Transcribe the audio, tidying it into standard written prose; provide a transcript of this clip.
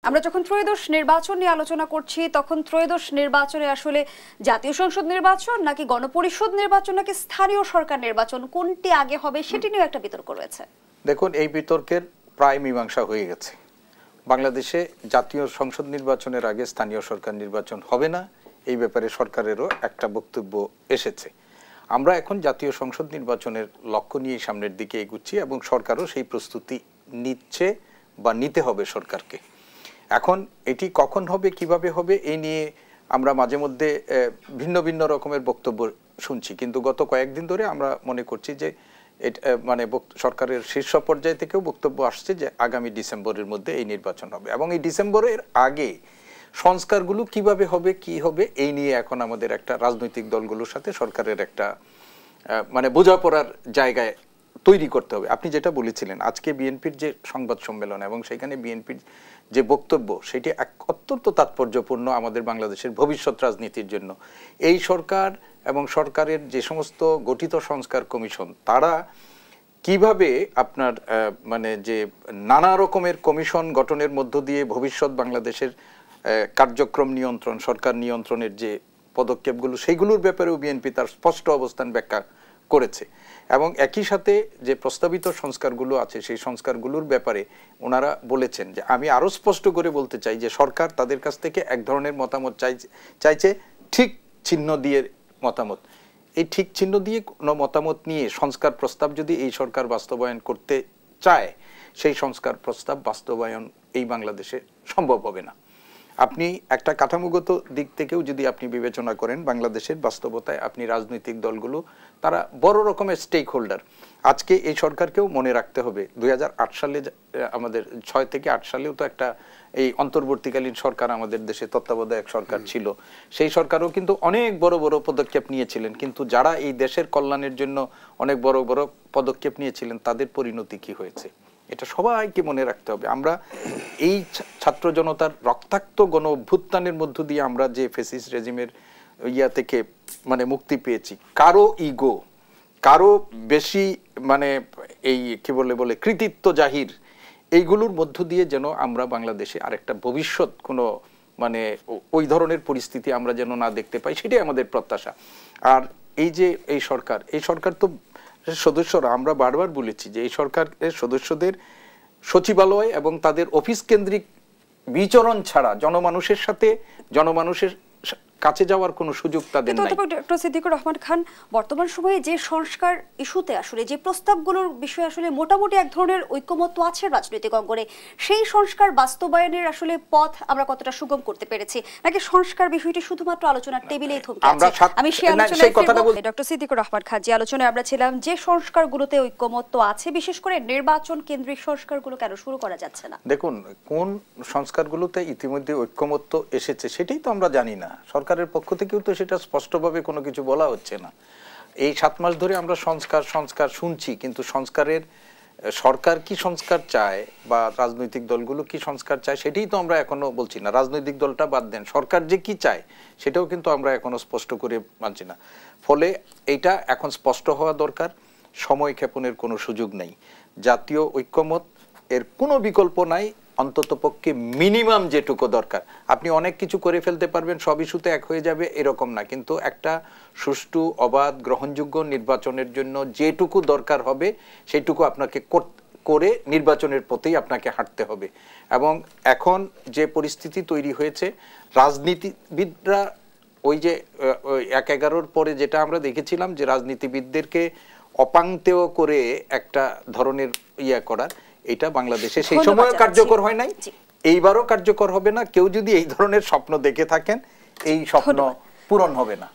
আমরা যখন ত্রয়োদশ নির্বাচন নিয়ে আলোচনা করছি তখন ত্রয়োদশ নির্বাচনে আসলে জাতীয় সংসদ নির্বাচন নাকি গণপরিষদ নির্বাচন নাকি স্থানীয় সরকার নির্বাচন কোনটি আগে হবে সেটি নিয়ে একটা বিতর্ক রয়েছে। দেখুন, এই বিতর্কের প্রায় মীমাংসা হয়ে গেছে। বাংলাদেশে জাতীয় সংসদ নির্বাচনের আগে স্থানীয় সরকার নির্বাচন হবে না, এই ব্যাপারে সরকারেরও একটা বক্তব্য এসেছে। আমরা এখন জাতীয় সংসদ নির্বাচনের লক্ষ্য নিয়ে সামনের দিকে এগুচ্ছি এবং সরকারও সেই প্রস্তুতি নিচ্ছে বা নিতে হবে সরকারকে। এখন এটি কখন হবে, কিভাবে হবে, এই নিয়ে আমরা মাঝে মধ্যে ভিন্ন ভিন্ন রকমের বক্তব্য শুনছি, কিন্তু গত কয়েকদিন ধরে আমরা মনে করছি যে মানে সরকারের শীর্ষ পর্যায় থেকেও বক্তব্য আসছে যে আগামী ডিসেম্বরের মধ্যে এই নির্বাচন হবে এবং এই ডিসেম্বরের আগে সংস্কারগুলো কিভাবে হবে, কি হবে, এই নিয়ে এখন আমাদের একটা রাজনৈতিক দলগুলোর সাথে সরকারের একটা মানে বোঝাপড়ার জায়গায় তৈরি করতে হবে। আপনি যেটা বলেছিলেন, আজকে বিএনপির যে সংবাদ সম্মেলন এবং সেখানে বিএনপির যে বক্তব্য, সেটি অত্যন্ত তাৎপর্যপূর্ণ আমাদের বাংলাদেশের ভবিষ্যৎ রাজনীতির জন্য। এই সরকার এবং সরকারের যে সমস্ত গঠিত সংস্কার কমিশন, তারা কিভাবে আপনার মানে যে নানা রকমের কমিশন গঠনের মধ্য দিয়ে ভবিষ্যৎ বাংলাদেশের কার্যক্রম নিয়ন্ত্রণ, সরকার নিয়ন্ত্রণের যে পদক্ষেপগুলো, সেইগুলোর ব্যাপারেও বিএনপি তার স্পষ্ট অবস্থান ব্যাখ্যা করেছে এবং একই সাথে যে প্রস্তাবিত সংস্কারগুলো আছে সেই সংস্কারগুলোর ব্যাপারে ওনারা বলেছেন যে আমি আরও স্পষ্ট করে বলতে চাই যে সরকার তাদের কাছ থেকে এক ধরনের মতামত চাইছে, ঠিক চিহ্ন দিয়ে মতামত। এই ঠিক চিহ্ন দিয়ে কোনো মতামত নিয়ে সংস্কার প্রস্তাব যদি এই সরকার বাস্তবায়ন করতে চায়, সেই সংস্কার প্রস্তাব বাস্তবায়ন এই বাংলাদেশে সম্ভব হবে না। আপনি একটা কাঠামোগত দিক থেকেও যদি আপনি বিবেচনা করেন, বাংলাদেশের বাস্তবতায় আপনি রাজনৈতিক দলগুলো তারা বড় রকমের স্টেক হোল্ডার। আজকে এই সরকারকেও মনে রাখতে হবে 2008 সালে আমাদের 6 থেকে 8 সালেও তো একটা এই অন্তর্বর্তীকালীন সরকার আমাদের দেশে তত্ত্বাবধায়ক সরকার ছিল। সেই সরকারও কিন্তু অনেক বড় বড় পদক্ষেপ নিয়েছিলেন, কিন্তু যারা এই দেশের কল্যাণের জন্য অনেক বড় বড় পদক্ষেপ নিয়েছিলেন তাদের পরিণতি কি হয়েছে, এটা সবাইকে মনে রাখতে হবে। আমরা এই ছাত্র জনতার রক্তাক্ত গণ অভ্যুত্থানের মধ্য দিয়ে আমরা যে ফ্যাসিস্ট রেজিমের ইয়া থেকে মানে মুক্তি পেয়েছি, কারো ইগো, কারো বেশি মানে এই কি বলে কৃতিত্ব জাহির, এইগুলোর মধ্য দিয়ে যেন আমরা বাংলাদেশে আরেকটা ভবিষ্যৎ কোনো মানে ওই ধরনের পরিস্থিতি আমরা যেন না দেখতে পাই, সেটাই আমাদের প্রত্যাশা। আর এই যে এই সরকার তো সদস্যরা, আমরা বারবার বলেছি যে এই সরকারের সদস্যদের সচিবালয় এবং তাদের অফিস কেন্দ্রিক বিচরণ ছাড়া জনমানুষের সাথে জনমানুষের কাছে যাওয়ার কোনো সুযোগ তাদের নাই। ডক্টর সিদ্দিকুর রহমান খান, বর্তমান সময়ে যে সংস্কার ইস্যুতে আসলে যে প্রস্তাবগুলোর বিষয়ে আসলে মোটামুটি এক ধরনের ঐকমত্য আছে রাজনৈতিক অঙ্গনে, সেই সংস্কার বাস্তবায়নের আসলে পথ আমরা কতটা সুগম করতে পেরেছি, নাকি সংস্কার বিষয়টি শুধুমাত্র আলোচনার টেবিলেই থমকে আছে? আমি সেই আলোচনায় ডক্টর সিদ্দিকুর রহমান খান, যে আলোচনায় আমরা ছিলাম যে সংস্কারগুলোতে ঐকমত্য আছে, বিশেষ করে নির্বাচন কেন্দ্রিক সংস্কারগুলো কেন শুরু করা যাচ্ছে না? দেখুন, কোন সংস্কারগুলোতে ইতিমধ্যে ঐকমত্য এসেছে সেটাই তো আমরা জানি না। সরকারের পক্ষ থেকেও তো সেটা স্পষ্টভাবে কোনো কিছু বলা হচ্ছে না। এই 7 মাস ধরে আমরা সংস্কার শুনছি, কিন্তু সংস্কারের সরকার কি সংস্কার চায় বা রাজনৈতিক দলগুলো কি সংস্কার চায় সেটাই তো আমরা এখনো বলছি না। রাজনৈতিক দলটা বাদ দেন, সরকার যে কি চায় সেটাও কিন্তু আমরা এখনো স্পষ্ট করে মানছি না। ফলে এইটা এখন স্পষ্ট হওয়া দরকার, সময় ক্ষেপণের কোনো সুযোগ নেই। জাতীয় ঐক্যমত এর কোনো বিকল্প নাই, অন্তত পক্ষে মিনিমাম যেটুকু দরকার। আপনি অনেক কিছু করে ফেলতে পারবেন, সব ইস্যুতে এক হয়ে যাবে এরকম না, কিন্তু একটা সুষ্ঠু অবাধ গ্রহণযোগ্য নির্বাচনের জন্য যেটুকু দরকার হবে সেইটুকু আপনাকে করে নির্বাচনের পথেই আপনাকে হাঁটতে হবে। এবং এখন যে পরিস্থিতি তৈরি হয়েছে, রাজনীতিবিদরা ওই যে 1/11 পরে যেটা আমরা দেখেছিলাম যে রাজনীতিবিদদেরকে অপাংতেয় করে একটা ধরনের ইয়া করার, এটা বাংলাদেশে সেই সময় কার্যকর হয় নাই, এইবারও কার্যকর হবে না। কেউ যদি এই ধরনের স্বপ্ন দেখে থাকেন, এই স্বপ্ন পূরণ হবে না।